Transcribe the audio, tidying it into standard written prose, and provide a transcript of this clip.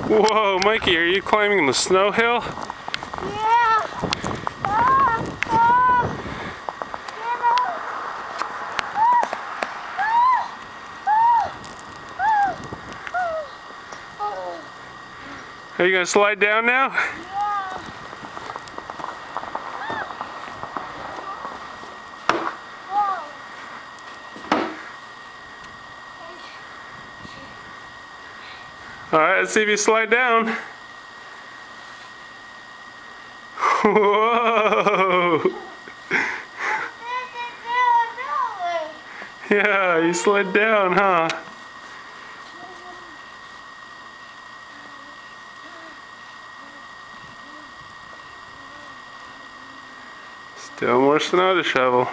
Whoa, Mikey, are you climbing the snow hill? Yeah. Are you gonna slide down now? Yeah. Alright, let's see if you slide down. Whoa! Yeah, you slid down, huh? Still more snow to shovel.